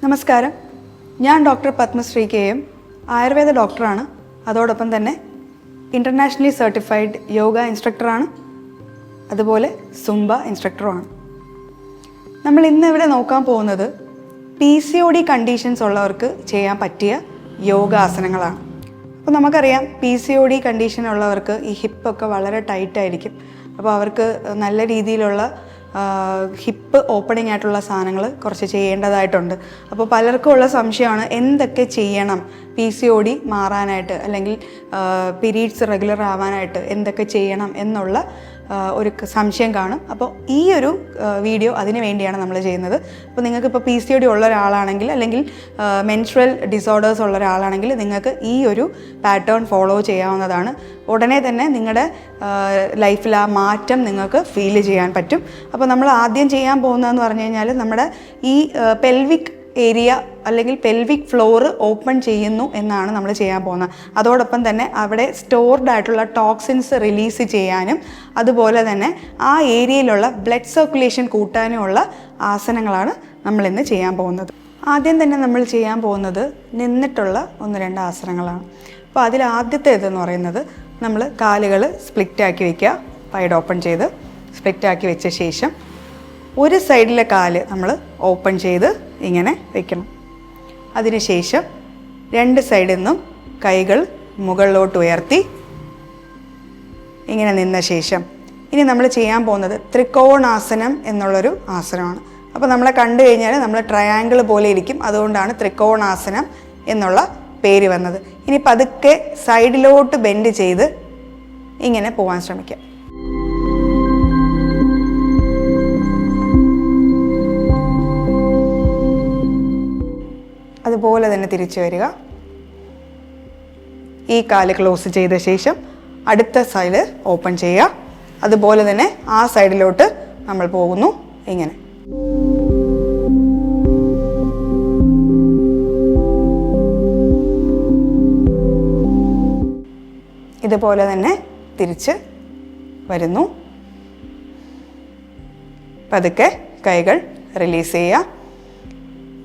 നമസ്കാരം, ഞാൻ doctor Padmashri K M. Ayurveda ഡോക്ടറാണ്. അതോടൊപ്പം തന്നെ ഇൻ്റർനാഷണലി സർട്ടിഫൈഡ് യോഗ ഇൻസ്ട്രക്ടറാണ്, അതുപോലെ സുംബ ഇൻസ്ട്രക്ടറുമാണ്. നമ്മൾ ഇന്ന് ഇവിടെ നോക്കാൻ പോകുന്നത് PCOD കണ്ടീഷൻസ് ഉള്ളവർക്ക് ചെയ്യാൻ പറ്റിയ യോഗാസനങ്ങളാണ്. അപ്പോൾ നമുക്കറിയാം PCOD കണ്ടീഷൻ ഉള്ളവർക്ക് ഈ ഹിപ്പൊക്കെ വളരെ ടൈറ്റായിരിക്കും. അപ്പോൾ അവർക്ക് നല്ല രീതിയിലുള്ള ഹിപ്പ് ഓപ്പണിംഗ് ആയിട്ടുള്ള സാധനങ്ങൾ കുറച്ച് ചെയ്യേണ്ടതായിട്ടുണ്ട്. അപ്പോൾ പലർക്കും ഉള്ള സംശയമാണ് എന്തൊക്കെ ചെയ്യണം PCOD മാറാനായിട്ട്, അല്ലെങ്കിൽ പീരീഡ്സ് റെഗുലർ ആവാനായിട്ട് എന്തൊക്കെ ചെയ്യണം എന്നുള്ള ഒരു സംശയം കാണും. അപ്പോൾ ഈ ഒരു വീഡിയോ അതിന് വേണ്ടിയാണ് നമ്മൾ ചെയ്യുന്നത്. അപ്പോൾ നിങ്ങൾക്ക് ഇപ്പോൾ PCOD ഉള്ള ഒരാളാണെങ്കിൽ, അല്ലെങ്കിൽ മെൻസ്ട്രൽ ഡിസോർഡേഴ്സ് ഉള്ള ഒരാളാണെങ്കിൽ നിങ്ങൾക്ക് ഈ ഒരു പാറ്റേൺ ഫോളോ ചെയ്യാവുന്നതാണ്. ഉടനെ തന്നെ നിങ്ങളുടെ ലൈഫിൽ ആ മാറ്റം നിങ്ങൾക്ക് ഫീൽ ചെയ്യാൻ പറ്റും. അപ്പോൾ നമ്മൾ ആദ്യം ചെയ്യാൻ പോകുന്നതെന്ന് പറഞ്ഞു കഴിഞ്ഞാൽ നമ്മുടെ ഈ പെൽവിക് ഏരിയ അല്ലെങ്കിൽ പെൽവിക് ഫ്ലോറ് ഓപ്പൺ ചെയ്യുന്നു എന്നാണ് നമ്മൾ ചെയ്യാൻ പോകുന്നത്. അതോടൊപ്പം തന്നെ അവിടെ സ്റ്റോർഡ് ആയിട്ടുള്ള ടോക്സിൻസ് റിലീസ് ചെയ്യാനും അതുപോലെ തന്നെ ആ ഏരിയയിലുള്ള ബ്ലഡ് സർക്കുലേഷൻ കൂട്ടാനുമുള്ള ആസനങ്ങളാണ് നമ്മളിന്ന് ചെയ്യാൻ പോകുന്നത്. ആദ്യം തന്നെ നമ്മൾ ചെയ്യാൻ പോകുന്നത് നിന്നിട്ടുള്ള 1-2 ആസനങ്ങളാണ്. അപ്പോൾ അതിൽ ആദ്യത്തേതെന്ന് പറയുന്നത് നമ്മൾ കാലുകൾ സ്പ്ലിറ്റാക്കി വയ്ക്കുക. വൈഡ് ഓപ്പൺ ചെയ്ത് സ്പ്ലിറ്റാക്കി വെച്ച ശേഷം ഒരു സൈഡിലെ കാല് നമ്മൾ ഓപ്പൺ ചെയ്ത് ഇങ്ങനെ വയ്ക്കണം. അതിനുശേഷം 2 സൈഡിൽ നിന്നും കൈകൾ മുകളിലോട്ട് ഉയർത്തി ഇങ്ങനെ നിന്ന ശേഷം ഇനി നമ്മൾ ചെയ്യാൻ പോകുന്നത് ത്രികോണാസനം എന്നുള്ളൊരു ആസനമാണ്. അപ്പോൾ നമ്മളെ കണ്ടു കഴിഞ്ഞാൽ നമ്മൾ ട്രയാങ്കിൾ പോലെ ഇരിക്കും, അതുകൊണ്ടാണ് ത്രികോണാസനം എന്നുള്ള പേര് വന്നത്. ഇനി പതുക്കെ സൈഡിലോട്ട് ബെൻഡ് ചെയ്ത് ഇങ്ങനെ പോകാൻ ശ്രമിക്കാം. അതുപോലെ തന്നെ തിരിച്ചു വരിക. ഈ കാല് ക്ലോസ് ചെയ്ത ശേഷം അടുത്ത സൈഡ് ഓപ്പൺ ചെയ്യുക. അതുപോലെ തന്നെ ആ സൈഡിലോട്ട് നമ്മൾ പോകുന്നു ഇങ്ങനെ. ഇതുപോലെ തന്നെ തിരിച്ച് വരുന്നു. പതുക്കെ കൈകൾ റിലീസ് ചെയ്യുക.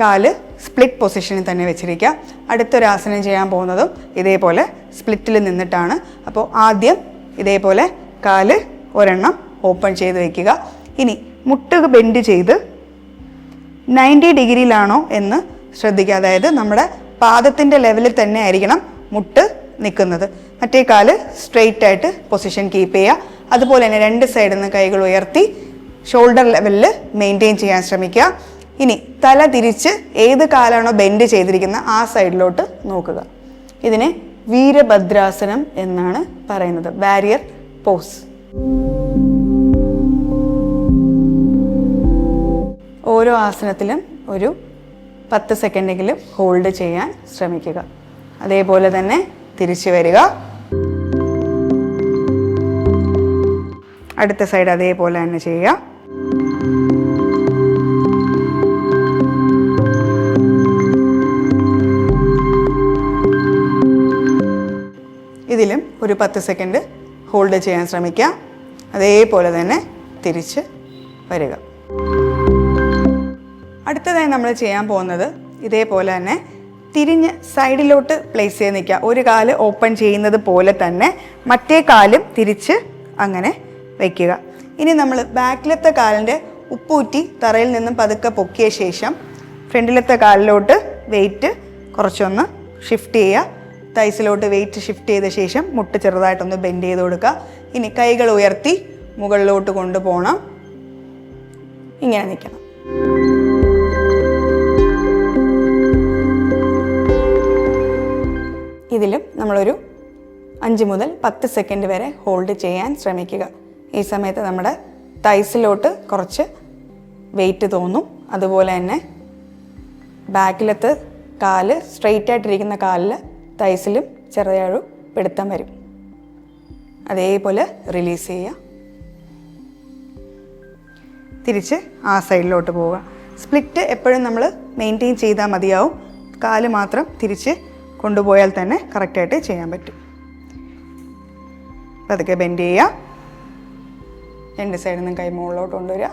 കാല് സ്പ്ലിറ്റ് പൊസിഷനിൽ തന്നെ വെച്ചിരിക്കുക. അടുത്തൊരു ആസനം ചെയ്യാൻ പോകുന്നതും ഇതേപോലെ സ്പ്ലിറ്റിൽ നിന്നിട്ടാണ്. അപ്പോൾ ആദ്യം ഇതേപോലെ കാല് ഒരെണ്ണം ഓപ്പൺ ചെയ്ത് വയ്ക്കുക. ഇനി മുട്ട് ബെൻഡ് ചെയ്ത് 90 ഡിഗ്രിയിലാണോ എന്ന് ശ്രദ്ധിക്കുക. അതായത് നമ്മുടെ പാദത്തിൻ്റെ ലെവലിൽ തന്നെ ആയിരിക്കണം മുട്ട് നിൽക്കുന്നത്. മറ്റേ കാല് സ്ട്രെയിറ്റ് ആയിട്ട് പൊസിഷൻ കീപ്പ് ചെയ്യുക. അതുപോലെ തന്നെ 2 സൈഡിൽ നിന്ന് കൈകൾ ഉയർത്തി ഷോൾഡർ ലെവലിൽ മെയിൻറ്റെയിൻ ചെയ്യാൻ ശ്രമിക്കുക. ഇനി തല തിരിച്ച് ഏത് കാലാണോ ബെൻഡ് ചെയ്തിരിക്കുന്നത് ആ സൈഡിലോട്ട് നോക്കുക. ഇതിനെ വീരഭദ്രാസനം എന്നാണ് പറയുന്നത്, വാരിയർ പോസ്. ഓരോ ആസനത്തിലും ഒരു 10 സെക്കൻഡെങ്കിലും ഹോൾഡ് ചെയ്യാൻ ശ്രമിക്കുക. അതേപോലെ തന്നെ തിരിച്ചു വരിക. അടുത്ത സൈഡ് അതേപോലെ തന്നെ ചെയ്യുക. ഇതിലും ഒരു 10 സെക്കൻഡ് ഹോൾഡ് ചെയ്യാൻ ശ്രമിക്കുക. അതേപോലെ തന്നെ തിരിച്ച് വരിക. അടുത്തതായി നമ്മൾ ചെയ്യാൻ പോകുന്നത് ഇതേപോലെ തന്നെ തിരിഞ്ഞ് സൈഡിലോട്ട് പ്ലേസ് ചെയ്ത് നിൽക്കുക. ഒരു കാല് ഓപ്പൺ ചെയ്യുന്നത് പോലെ തന്നെ മറ്റേ കാലും തിരിച്ച് അങ്ങനെ വയ്ക്കുക. ഇനി നമ്മൾ ബാക്കിലത്തെ കാലിൻ്റെ ഉപ്പൂറ്റി തറയിൽ നിന്നും പതുക്കെ പൊക്കിയ ശേഷം ഫ്രണ്ടിലത്തെ കാലിലോട്ട് വെയിറ്റ് കുറച്ചൊന്ന് ഷിഫ്റ്റ് ചെയ്യുക. തൈസിലോട്ട് വെയിറ്റ് ഷിഫ്റ്റ് ചെയ്ത ശേഷം മുട്ട് ചെറുതായിട്ടൊന്ന് ബെൻഡ് ചെയ്ത് കൊടുക്കുക. ഇനി കൈകൾ ഉയർത്തി മുകളിലോട്ട് കൊണ്ടുപോകണം. ഇങ്ങനെ നിൽക്കണം. ഇതിലും നമ്മളൊരു 5 മുതൽ 10 സെക്കൻഡ് വരെ ഹോൾഡ് ചെയ്യാൻ ശ്രമിക്കുക. ഈ സമയത്ത് നമ്മുടെ തൈസിലോട്ട് കുറച്ച് വെയിറ്റ് തോന്നും. അതുപോലെ തന്നെ ബാക്കിലത്തെ കാല് സ്ട്രെയിറ്റ് ആയിട്ടിരിക്കുന്ന കാലിൽ തൈസിലും ചെറിയൊരു പിടുത്തം വരും. അതേപോലെ റിലീസ് ചെയ്യുക. തിരിച്ച് ആ സൈഡിലോട്ട് പോവുക. സ്പ്ലിറ്റ് എപ്പോഴും നമ്മൾ മെയിൻറ്റെയിൻ ചെയ്താൽ മതിയാവും. കാല് മാത്രം തിരിച്ച് കൊണ്ടുപോയാൽ തന്നെ കറക്റ്റായിട്ട് ചെയ്യാൻ പറ്റും. അതൊക്കെ ബെൻഡ് ചെയ്യുക. 2 സൈഡിൽ നിന്നും കൈ മുകളിലോട്ട് കൊണ്ടുവരിക.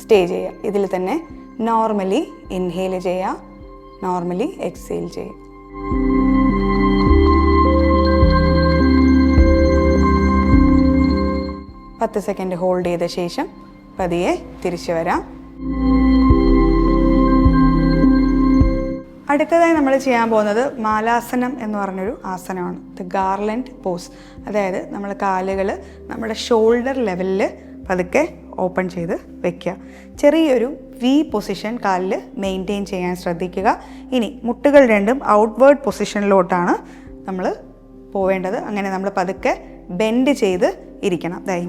സ്റ്റേ ചെയ്യുക. ഇതിൽ തന്നെ നോർമലി ഇൻഹെയിൽ ചെയ്യുക, നോർമലി എക്സെയിൽ ചെയ്യുക. പത്ത് സെക്കൻഡ് ഹോൾഡ് ചെയ്ത ശേഷം പതിയെ തിരിച്ചു വരാം. അടുത്തതായി നമ്മൾ ചെയ്യാൻ പോകുന്നത് മാലാസനം എന്ന് പറഞ്ഞൊരു ആസനമാണ്. The garland pose. അതായത് നമ്മൾ കാലുകൾ നമ്മുടെ ഷോൾഡർ ലെവലിൽ പതുക്കെ ഓപ്പൺ ചെയ്ത് വെക്കുക. ചെറിയൊരു വി പൊസിഷൻ കാലിൽ മെയിൻറ്റെയിൻ ചെയ്യാൻ ശ്രദ്ധിക്കുക. ഇനി മുട്ടുകൾ രണ്ടും ഔട്ട്വേർഡ് പൊസിഷനിലോട്ടാണ് നമ്മൾ പോവേണ്ടത്. അങ്ങനെ നമ്മൾ പതുക്കെ ബെൻഡ് ചെയ്ത് ഇരിക്കണം. അതായത്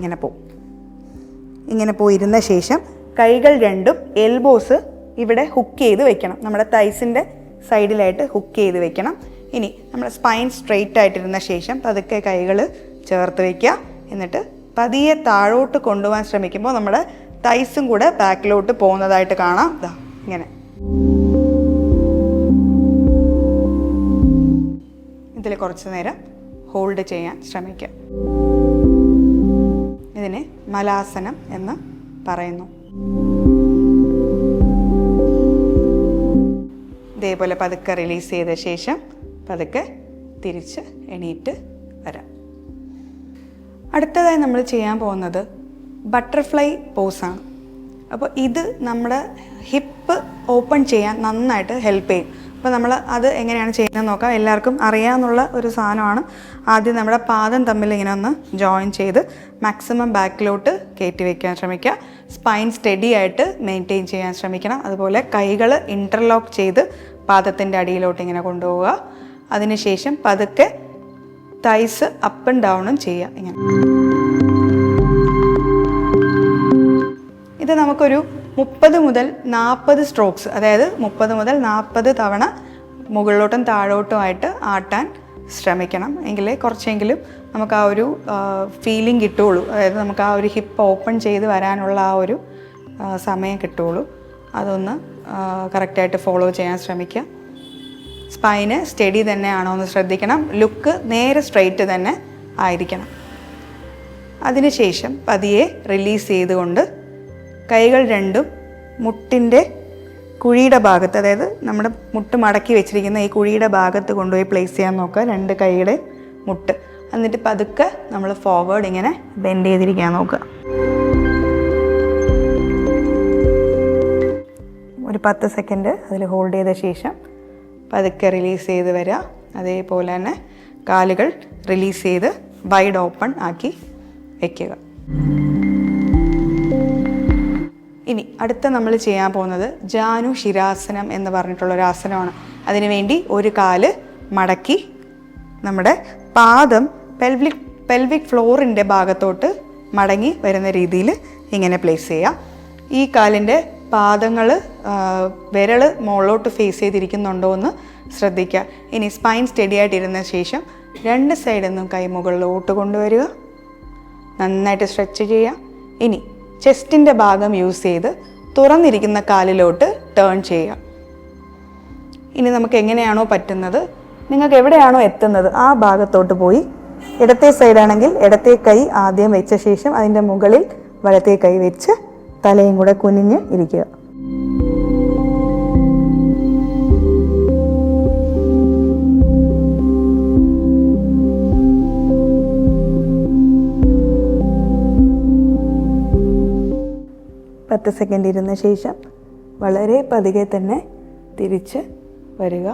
ഇങ്ങനെ പോയിരുന്ന ശേഷം കൈകൾ രണ്ടും എൽബോസ് ഇവിടെ ഹുക്ക് ചെയ്ത് വെക്കണം. നമ്മുടെ തൈസിൻ്റെ സൈഡിലായിട്ട് ഹുക്ക് ചെയ്ത് വെക്കണം. ഇനി നമ്മുടെ സ്പൈൻ സ്ട്രെയിറ്റ് ആയിട്ടിരുന്ന ശേഷം പതുക്കെ കൈകൾ ചേർത്ത് വയ്ക്കുക. എന്നിട്ട് പതിയെ താഴോട്ട് കൊണ്ടുപോകാൻ ശ്രമിക്കുമ്പോൾ നമ്മുടെ തൈസും കൂടെ ബാക്കിലോട്ട് പോകുന്നതായിട്ട് കാണാം. ഇങ്ങനെ ഇതിൽ കുറച്ച് നേരം ഹോൾഡ് ചെയ്യാൻ ശ്രമിക്കുക. ഇതിനെ മലാസനം എന്ന് പറയുന്നു. ഇതേപോലെ പതുക്കെ റിലീസ് ചെയ്ത ശേഷം പതുക്കെ തിരിച്ച് എണീറ്റ് വരാം. അടുത്തതായി നമ്മൾ ചെയ്യാൻ പോകുന്നത് ബട്ടർഫ്ലൈ പോസാണ്. അപ്പോൾ ഇത് നമ്മുടെ ഹിപ്പ് ഓപ്പൺ ചെയ്യാൻ നന്നായിട്ട് ഹെൽപ്പ് ചെയ്യും. അപ്പോൾ നമ്മൾ അത് എങ്ങനെയാണ് ചെയ്യുന്നത് നോക്കാം. എല്ലാവർക്കും അറിയാമെന്നുള്ള ഒരു സാധനമാണ്. ആദ്യം നമ്മുടെ പാദം തമ്മിൽ ഇങ്ങനെ ഒന്ന് ജോയിൻ ചെയ്ത് മാക്സിമം ബാക്കിലോട്ട് കയറ്റി വയ്ക്കാൻ ശ്രമിക്കുക. സ്പൈൻ സ്റ്റഡി ആയിട്ട് മെയിൻറ്റെയിൻ ചെയ്യാൻ ശ്രമിക്കണം. അതുപോലെ കൈകൾ ഇൻ്റർലോക്ക് ചെയ്ത് പാദത്തിൻ്റെ അടിയിലോട്ട് ഇങ്ങനെ കൊണ്ടുപോവുക. അതിനുശേഷം പതുക്കെ തൈസ് അപ്പ് ആൻഡ് ഡൗണും ചെയ്യുക. ഇങ്ങനെ ഇത് നമുക്കൊരു 30 മുതൽ 40 സ്ട്രോക്സ്, അതായത് 30 മുതൽ 40 തവണ മുകളിലോട്ടും താഴോട്ടുമായിട്ട് ആട്ടാൻ ശ്രമിക്കണം. എങ്കിലേ കുറച്ചെങ്കിലും നമുക്ക് ആ ഒരു ഫീലിംഗ് കിട്ടുകയുള്ളൂ. അതായത് നമുക്ക് ആ ഒരു ഹിപ്പ് ഓപ്പൺ ചെയ്ത് വരാനുള്ള ആ ഒരു സമയം കിട്ടുകയുള്ളൂ. അതൊന്ന് കറക്റ്റായിട്ട് ഫോളോ ചെയ്യാൻ ശ്രമിക്കുക. സ്പൈന് സ്റ്റഡി തന്നെയാണോ എന്ന് ശ്രദ്ധിക്കണം. ലുക്ക് നേരെ സ്ട്രെയിറ്റ് തന്നെ ആയിരിക്കണം. അതിനുശേഷം പതിയെ റിലീസ് ചെയ്തുകൊണ്ട് കൈകൾ രണ്ടും മുട്ടിൻ്റെ കുഴിയുടെ ഭാഗത്ത്, അതായത് നമ്മുടെ മുട്ട് മടക്കി വെച്ചിരിക്കുന്ന ഈ കുഴിയുടെ ഭാഗത്ത് കൊണ്ടുപോയി പ്ലേസ് ചെയ്യാൻ നോക്കുക. രണ്ട് കൈയുടെ മുട്ട്. എന്നിട്ട് പതുക്കെ നമ്മൾ ഫോർവേഡ് ഇങ്ങനെ ബെൻഡ് ചെയ്തിരിക്കാൻ നോക്കുക. ഒരു 10 സെക്കൻഡ് അതിൽ ഹോൾഡ് ചെയ്ത ശേഷം പതുക്കെ റിലീസ് ചെയ്ത് വരിക. അതേപോലെ തന്നെ കാലുകൾ റിലീസ് ചെയ്ത് വൈഡ് ഓപ്പൺ ആക്കി വയ്ക്കുക. ഇനി അടുത്ത നമ്മൾ ചെയ്യാൻ പോകുന്നത് ജാനു ശിരാസനം എന്ന് പറഞ്ഞിട്ടുള്ളൊരു ആസനമാണ്. അതിനുവേണ്ടി ഒരു കാല് മടക്കി നമ്മുടെ പാദം പെൽവിക് ഫ്ലോറിൻ്റെ ഭാഗത്തോട്ട് മടങ്ങി വരുന്ന രീതിയിൽ ഇങ്ങനെ പ്ലേസ് ചെയ്യുക. ഈ കാലിൻ്റെ പാദങ്ങൾ വിരൽ മുകളിലോട്ട് ഫേസ് ചെയ്തിരിക്കുന്നുണ്ടോ എന്ന് ശ്രദ്ധിക്കുക. ഇനി സ്പൈൻ സ്റ്റഡി ആയിട്ടിരുന്ന ശേഷം രണ്ട് സൈഡിൽ നിന്നും കൈ മുകളിലോട്ട് കൊണ്ടുവരിക. നന്നായിട്ട് സ്ട്രെച്ച് ചെയ്യുക. ഇനി ചെസ്റ്റിൻ്റെ ഭാഗം യൂസ് ചെയ്ത് തുറന്നിരിക്കുന്ന കാലിലോട്ട് ടേൺ ചെയ്യുക. ഇനി നമുക്ക് എങ്ങനെയാണോ പറ്റുന്നത്, നിങ്ങൾക്ക് എവിടെയാണോ എത്തുന്നത് ആ ഭാഗത്തോട്ട് പോയി ഇടത്തെ സൈഡാണെങ്കിൽ ഇടത്തെ കൈ ആദ്യം വെച്ച ശേഷം അതിൻ്റെ മുകളിൽ വലത്തെ കൈ വെച്ച് തലയും കൂടെ കുനിഞ്ഞ് ഇരിക്കുക. പത്ത് സെക്കൻഡ് ഇരുന്ന ശേഷം വളരെ പതുക്കെ തന്നെ തിരിച്ച് വരിക.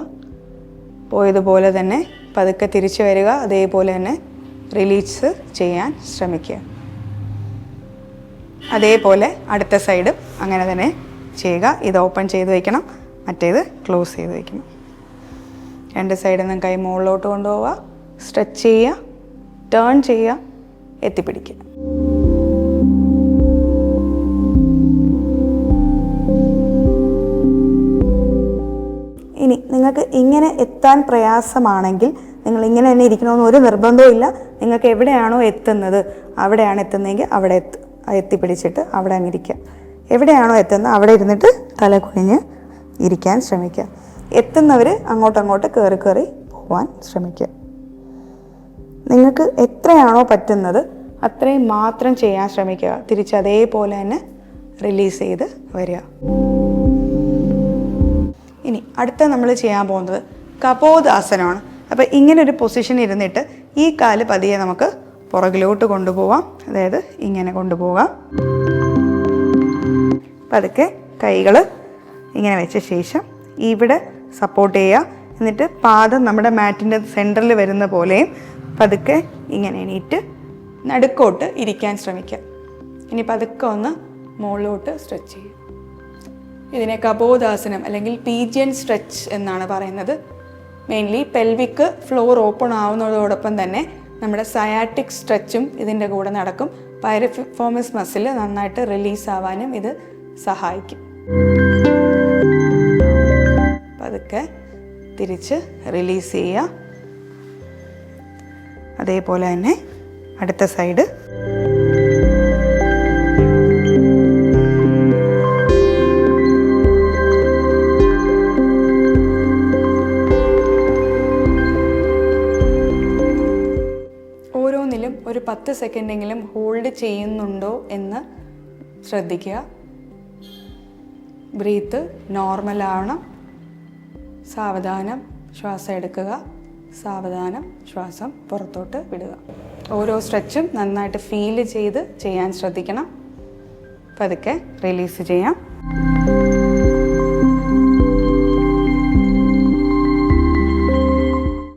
പോയതുപോലെ തന്നെ പതുക്കെ തിരിച്ച് വരിക. അതേപോലെ തന്നെ റിലീസ് ചെയ്യാൻ ശ്രമിക്കുക. അതേപോലെ അടുത്ത സൈഡും അങ്ങനെ തന്നെ ചെയ്യുക. ഇത് ഓപ്പൺ ചെയ്ത് വയ്ക്കണം, മറ്റേത് ക്ലോസ് ചെയ്ത് വയ്ക്കണം. രണ്ട് സൈഡിൽ നിന്നും കൈ മുകളിലോട്ട് കൊണ്ടുപോവുക, സ്ട്രെച്ച് ചെയ്യുക, ടേൺ ചെയ്യുക, എത്തിപ്പിടിക്കുക. ഇനി നിങ്ങൾക്ക് ഇങ്ങനെ എത്താൻ പ്രയാസമാണെങ്കിൽ നിങ്ങൾ ഇങ്ങനെ തന്നെ ഇരിക്കണമെന്ന് ഒരു നിർബന്ധവും ഇല്ല. നിങ്ങൾക്ക് എവിടെയാണോ എത്തുന്നത് അവിടെയാണ് എത്തുന്നതെങ്കിൽ അവിടെ എത്തിപ്പിടിച്ചിട്ട് അവിടെ അങ്ങ് ഇരിക്കുക. എവിടെയാണോ എത്തുന്നത് അവിടെ ഇരുന്നിട്ട് തല കുനിഞ്ഞ് ഇരിക്കാൻ ശ്രമിക്കുക. എത്തുന്നവർ അങ്ങോട്ടങ്ങോട്ട് കയറി കയറി പോകാൻ ശ്രമിക്കുക. നിങ്ങൾക്ക് എത്രയാണോ പറ്റുന്നത് അത്രയും മാത്രം ചെയ്യാൻ ശ്രമിക്കുക. തിരിച്ച് അതേപോലെ തന്നെ റിലീസ് ചെയ്ത് വരിക. ഇനി അടുത്ത നമ്മൾ ചെയ്യാൻ പോകുന്നത് കപോദാസനമാണ്. അപ്പോൾ ഇങ്ങനൊരു പൊസിഷൻ ഇരുന്നിട്ട് ഈ കാല് പതിയെ നമുക്ക് പുറകിലോട്ട് കൊണ്ടുപോവാം. അതായത് ഇങ്ങനെ കൊണ്ടുപോകാം. പതുക്കെ കൈകൾ ഇങ്ങനെ വെച്ച ശേഷം ഇവിടെ സപ്പോർട്ട് ചെയ്യുക. എന്നിട്ട് പാദം നമ്മുടെ മാറ്റിൻ്റെ സെൻറ്ററിൽ വരുന്ന പോലെയും പതുക്കെ ഇങ്ങനെ എണീറ്റ് നടുക്കോട്ട് ഇരിക്കാൻ ശ്രമിക്കുക. ഇനി പതുക്കെ ഒന്ന് മുകളിലോട്ട് സ്ട്രെച്ച് ചെയ്യും. ഇതിനെ കപോദാസനം അല്ലെങ്കിൽ പീജിയൻ സ്ട്രെച്ച് എന്നാണ് പറയുന്നത്. മെയിൻലി പെൽവിക്ക് ഫ്ലോർ ഓപ്പൺ ആവുന്നതോടൊപ്പം തന്നെ നമ്മുടെ സയാറ്റിക് സ്ട്രെച്ചും ഇതിൻ്റെ കൂടെ നടക്കും. പൈറിഫോമസ് മസിൽ നന്നായിട്ട് റിലീസ് ആവാനും ഇത് സഹായിക്കും. പതുക്കെ തിരിച്ച് റിലീസ് ചെയ്യുക. അതേപോലെ തന്നെ അടുത്ത സൈഡ്. ഓരോന്നിലും ഒരു 10 സെക്കൻഡെങ്കിലും ഹോൾഡ് ചെയ്യുന്നുണ്ടോ എന്ന് ശ്രദ്ധിക്കുക. ബ്രീത്ത് നോർമൽ ആവണം. സാവധാനം ശ്വാസം എടുക്കുക, സാവധാനം ശ്വാസം പുറത്തോട്ട് വിടുക. ഓരോ സ്ട്രെച്ചും നന്നായിട്ട് ഫീൽ ചെയ്ത് ചെയ്യാൻ ശ്രദ്ധിക്കണം. പതുക്കെ റിലീസ് ചെയ്യാം.